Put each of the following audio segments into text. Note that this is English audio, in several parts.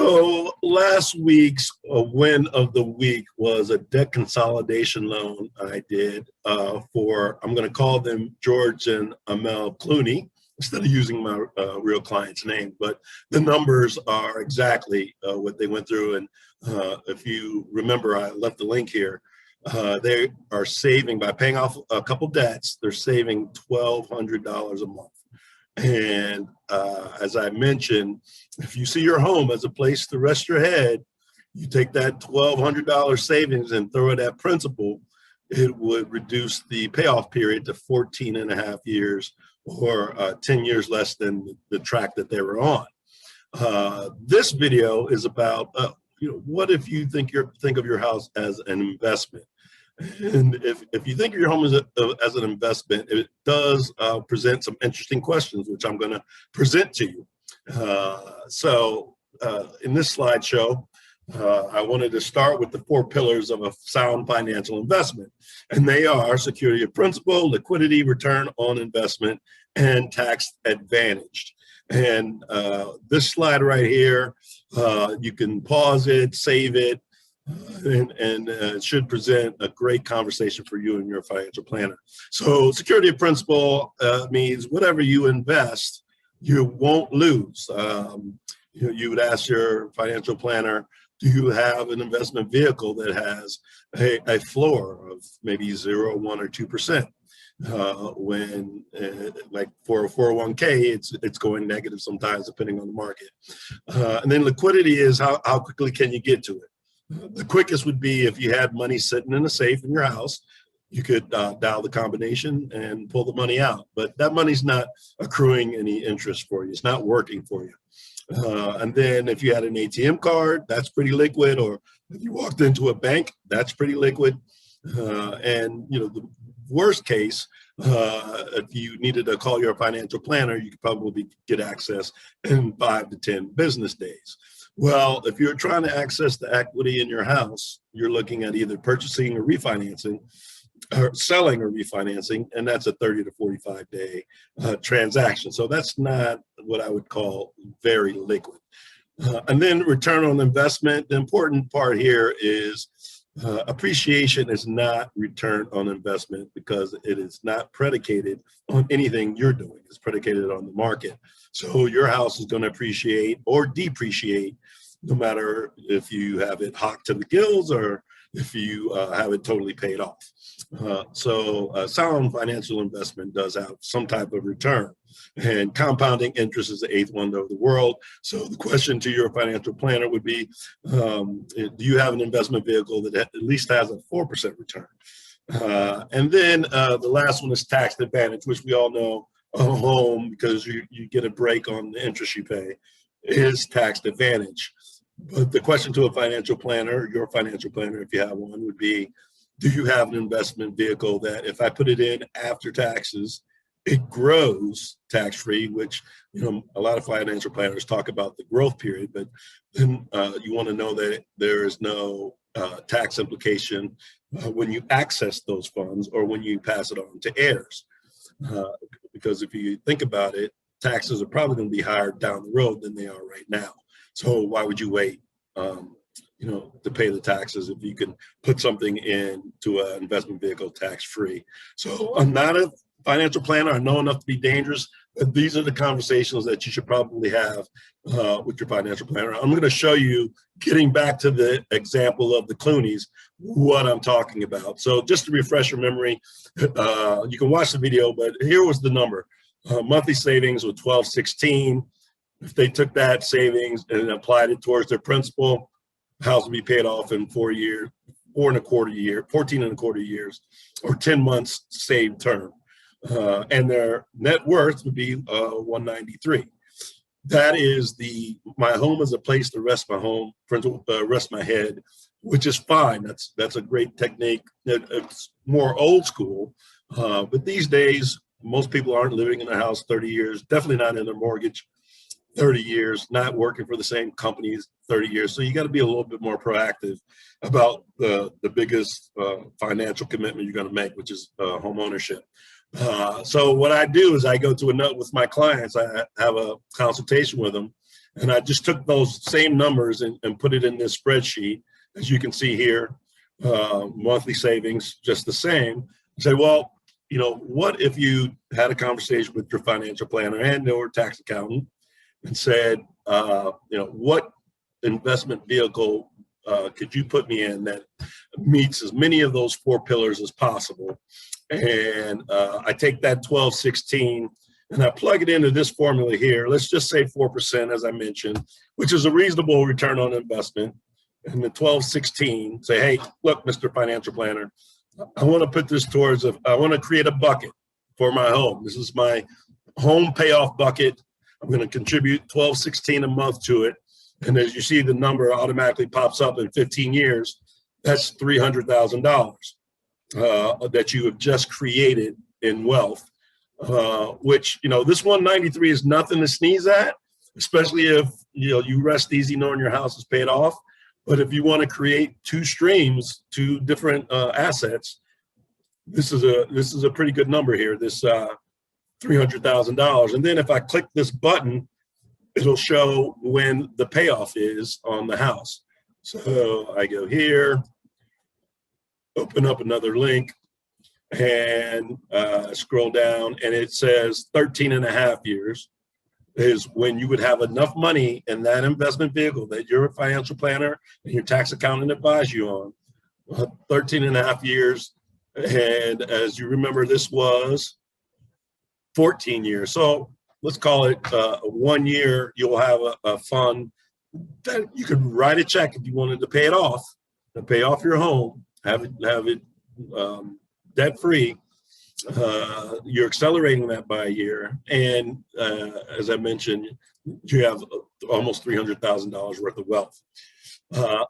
So last week's win of the week was a debt consolidation loan I did for, I'm going to call them George and Amel Clooney instead of using my real client's name, but the numbers are exactly what they went through. And if you remember, I left the link here. They are saving, by paying off a couple debts, they're saving $1,200 a month. And as I mentioned, if you see your home as a place to rest your head, you take that $1,200 savings and throw it at principal, it would reduce the payoff period to 14 and a half years, or 10 years less than the track that they were on. This video is about, what if you think of your house as an investment? And if you think of your home as an investment, it does present some interesting questions, which I'm going to present to you. In this slideshow, I wanted to start with the 4 pillars of a sound financial investment. And they are security of principal, liquidity, return on investment, and tax advantaged. And this slide right here, you can pause it, save it, and it should present a great conversation for you and your financial planner. So security of principal means whatever you invest, you won't lose. You would ask your financial planner, do you have an investment vehicle that has a floor of maybe 0, 1, or 2%? When like for a 401k, it's going negative sometimes depending on the market. And then liquidity is how quickly can you get to it? The quickest would be if you had money sitting in a safe in your house, you could dial the combination and pull the money out. But that money's not accruing any interest for you. It's not working for you. And then if you had an ATM card, that's pretty liquid. Or if you walked into a bank, that's pretty liquid. And the worst case, if you needed to call your financial planner, you could probably get access in 5 to 10 business days. Well, if you're trying to access the equity in your house, you're looking at either purchasing or refinancing, or selling or refinancing, and that's a 30 to 45 day transaction. So that's not what I would call very liquid. And then return on investment. The important part here is appreciation is not return on investment, because it is not predicated on anything you're doing. It's predicated on the market. So your house is going to appreciate or depreciate no matter if you have it hot to the gills or if you have it totally paid off. So sound financial investment does have some type of return, and compounding interest is the 8th wonder of the world. So the question to your financial planner would be, do you have an investment vehicle that at least has a 4% return? And then the last one is tax advantage, which we all know a home, because you get a break on the interest you pay, is tax advantage. But the question to a financial planner, your financial planner, if you have one, would be, do you have an investment vehicle that if I put it in after taxes, it grows tax-free, which, a lot of financial planners talk about the growth period, but then you want to know that there is no tax implication when you access those funds or when you pass it on to heirs. Because if you think about it, taxes are probably going to be higher down the road than they are right now. So why would you wait, to pay the taxes if you can put something into an investment vehicle tax-free? So I'm not a financial planner. I know enough to be dangerous, but these are the conversations that you should probably have with your financial planner. I'm going to show you, getting back to the example of the Clooneys, what I'm talking about. So just to refresh your memory, you can watch the video, but here was the number. Monthly savings was $1,216. If they took that savings and applied it towards their principal, the house would be paid off in 4 years, 14 and a quarter years, or 10 months saved term. And their net worth would be $193. That is my home is a place to rest rest my head, which is fine. That's a great technique. It's more old school, but these days most people aren't living in a house 30 years, definitely not in their mortgage 30 years, not working for the same companies 30 years. So you got to be a little bit more proactive about the biggest financial commitment you're going to make, which is home ownership. So what I do is I go to a note with my clients. I have a consultation with them, And I just took those same numbers and put it in this spreadsheet. As you can see here, monthly savings, just the same. Say, well, what if you had a conversation with your financial planner and or tax accountant and said, what investment vehicle could you put me in that meets as many of those 4 pillars as possible? And I take that 1216 and I plug it into this formula here. Let's just say 4%, as I mentioned, which is a reasonable return on investment. And the 1216, say, hey, look, Mr. Financial Planner, I want to put this towards, I want to create a bucket for my home. This is my home payoff bucket. I'm going to contribute 1216 a month to it. And as you see, the number automatically pops up in 15 years. That's $300,000 that you have just created in wealth. Which, this 193 is nothing to sneeze at, especially if, you rest easy knowing your house is paid off. But if you want to create 2 streams, 2 different assets, this is a pretty good number here, this $300,000. And then if I click this button, it'll show when the payoff is on the house. So I go here, open up another link, and scroll down, and it says 13 and a half years is when you would have enough money in that investment vehicle that your financial planner and your tax accountant advise you on. 13 and a half years. And as you remember, this was 14 years. So let's call it 1 year. You'll have a fund that you could write a check if you wanted to pay it off, to pay off your home, have it debt-free. You're accelerating that by a year. And as I mentioned, you have almost $300,000 worth of wealth.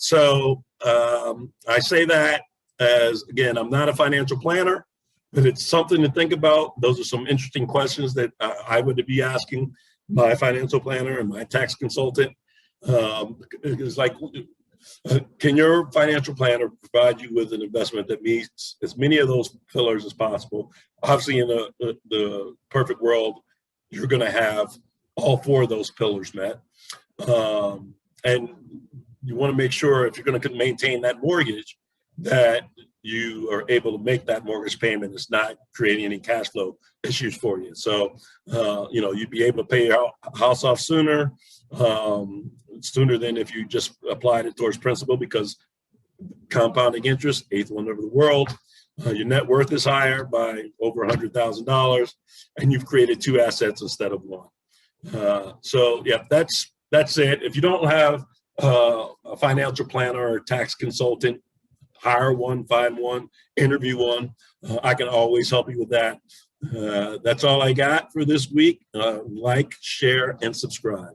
So I say that as, again, I'm not a financial planner, but it's something to think about. Those are some interesting questions that I would be asking my financial planner and my tax consultant. It's like, can your financial planner provide you with an investment that meets as many of those pillars as possible? Obviously, in the perfect world, you're going to have all 4 of those pillars met. And you want to make sure, if you're going to maintain that mortgage, that you are able to make that mortgage payment. It's not creating any cash flow issues for you. So, you'd be able to pay your house off sooner than if you just applied it towards principal, because compounding interest, 8th wonder of the world. Your net worth is higher by over $100,000, and you've created 2 assets instead of 1. So yeah, that's it. If you don't have a financial planner or a tax consultant, hire one, find one, interview one. I can always help you with that. That's all I got for this week. Like, share, and subscribe.